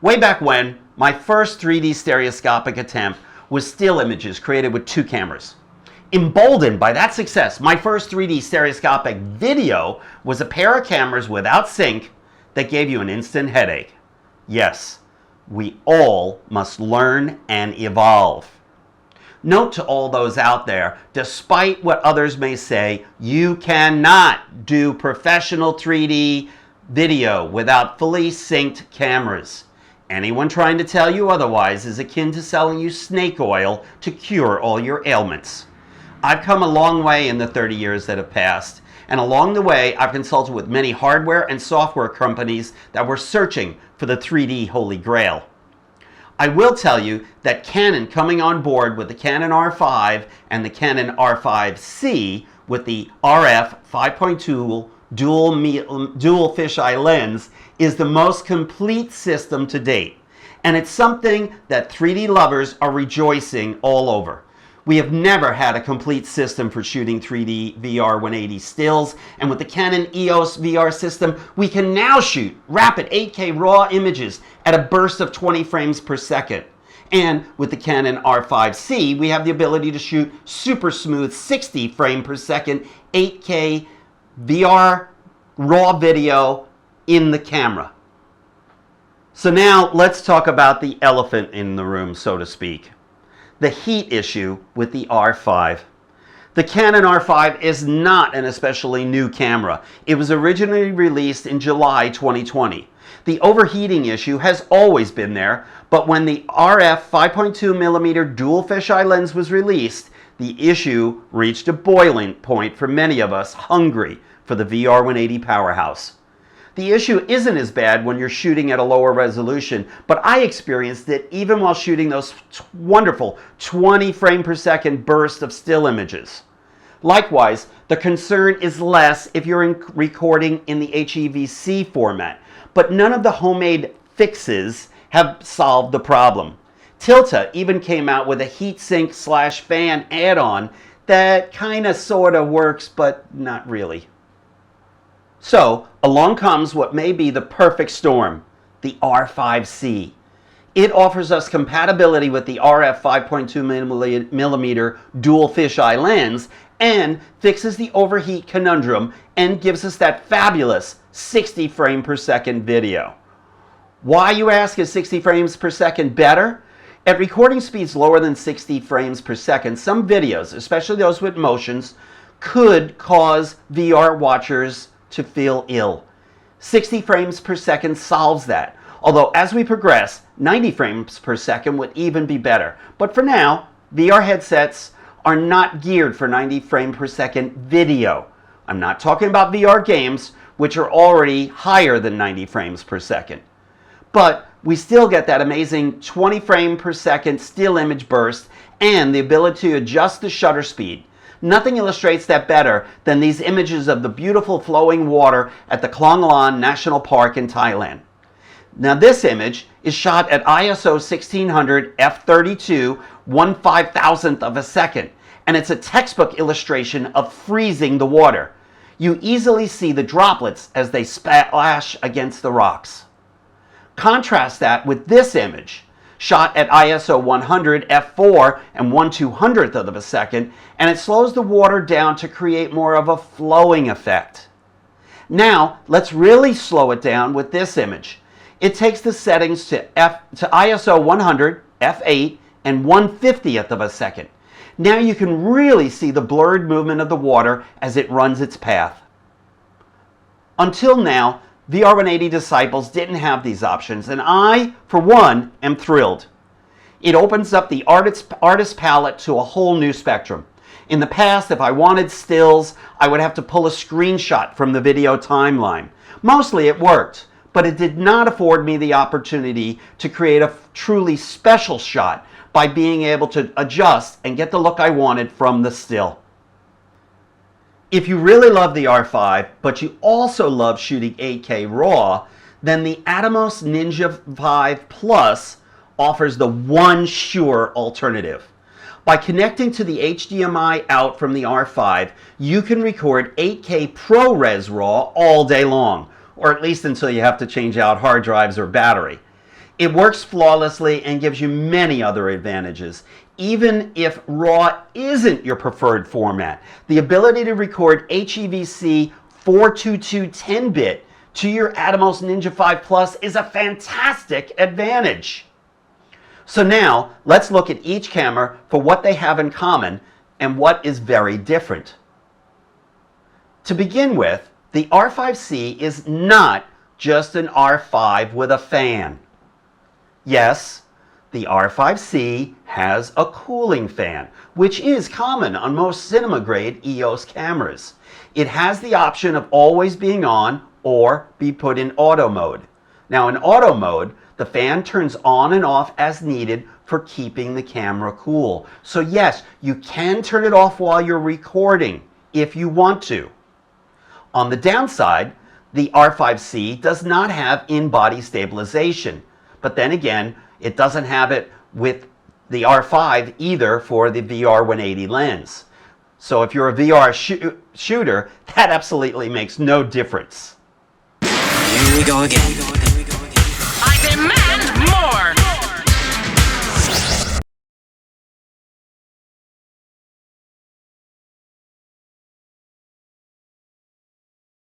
Way back when, my first 3D stereoscopic attempt was still images created with 2 cameras. Emboldened by that success, my first 3D stereoscopic video was a pair of cameras without sync that gave you an instant headache. Yes, we all must learn and evolve. Note to all those out there, despite what others may say, you cannot do professional 3D video without fully synced cameras. Anyone trying to tell you otherwise is akin to selling you snake oil to cure all your ailments. I've come a long way in the 30 years that have passed, and along the way I've consulted with many hardware and software companies that were searching for the 3D Holy Grail. I will tell you that Canon coming on board with the Canon R5 and the Canon R5C with the RF 5.2 dual fisheye lens is the most complete system to date. And it's something that 3D lovers are rejoicing all over. We have never had a complete system for shooting 3D VR 180 stills, and with the Canon EOS VR system, we can now shoot rapid 8K raw images at a burst of 20 frames per second. And with the Canon R5C, we have the ability to shoot super smooth 60 frame per second 8K VR raw video in the camera. So now let's talk about the elephant in the room, so to speak. The heat issue with the R5. The Canon R5 is not an especially new camera. It was originally released in July 2020. The overheating issue has always been there, but when the RF 5.2mm dual fisheye lens was released, the issue reached a boiling point for many of us hungry for the VR 180 powerhouse. The issue isn't as bad when you're shooting at a lower resolution, but I experienced it even while shooting those wonderful 20 frame per second bursts of still images. Likewise, the concern is less if you're recording in the HEVC format, but none of the homemade fixes have solved the problem. Tilta even came out with a heatsink / fan add-on that kinda sorta works, but not really. So, along comes what may be the perfect storm, the R5C. It offers us compatibility with the RF 5.2mm dual fisheye lens and fixes the overheat conundrum and gives us that fabulous 60 frame per second video. Why, you ask, is 60 frames per second better? At recording speeds lower than 60 frames per second, some videos, especially those with motions, could cause VR watchers to feel ill. 60 frames per second solves that. Although as we progress, 90 frames per second would even be better. But for now, VR headsets are not geared for 90 frame per second video. I'm not talking about VR games, which are already higher than 90 frames per second. But we still get that amazing 20 frame per second still image burst and the ability to adjust the shutter speed. Nothing illustrates that better than these images of the beautiful flowing water at the Klong Lan National Park in Thailand. Now this image is shot at ISO 1600 f32 1/5000th of a second, and it's a textbook illustration of freezing the water. You easily see the droplets as they splash against the rocks. Contrast that with this image, shot at ISO 100 f4 and 1/200th of a second, and it slows the water down to create more of a flowing effect. Now, let's really slow it down with this image. It takes the settings to ISO 100, f8, and 1/50th of a second. Now you can really see the blurred movement of the water as it runs its path. Until now, VR 180 disciples didn't have these options, and I, for one, am thrilled. It opens up the artist palette to a whole new spectrum. In the past, if I wanted stills, I would have to pull a screenshot from the video timeline. Mostly it worked, but it did not afford me the opportunity to create a truly special shot by being able to adjust and get the look I wanted from the still. If you really love the R5, but you also love shooting 8K RAW, then the Atomos Ninja 5 Plus offers the one sure alternative. By connecting to the HDMI out from the R5, you can record 8K ProRes RAW all day long, or at least until you have to change out hard drives or battery. It works flawlessly and gives you many other advantages. Even if RAW isn't your preferred format, the ability to record HEVC 422 10-bit to your Atomos Ninja 5 Plus is a fantastic advantage. So now, let's look at each camera for what they have in common and what is very different. To begin with, the R5C is not just an R5 with a fan. Yes, the R5C has a cooling fan, which is common on most cinema-grade EOS cameras. It has the option of always being on or be put in auto mode. Now in auto mode, the fan turns on and off as needed for keeping the camera cool. So yes, you can turn it off while you're recording if you want to. On the downside, the R5C does not have in-body stabilization, but then again, it doesn't have it with the R5 either for the VR 180 lens. So if you're a VR shooter, that absolutely makes no difference. Here we go again. I demand more!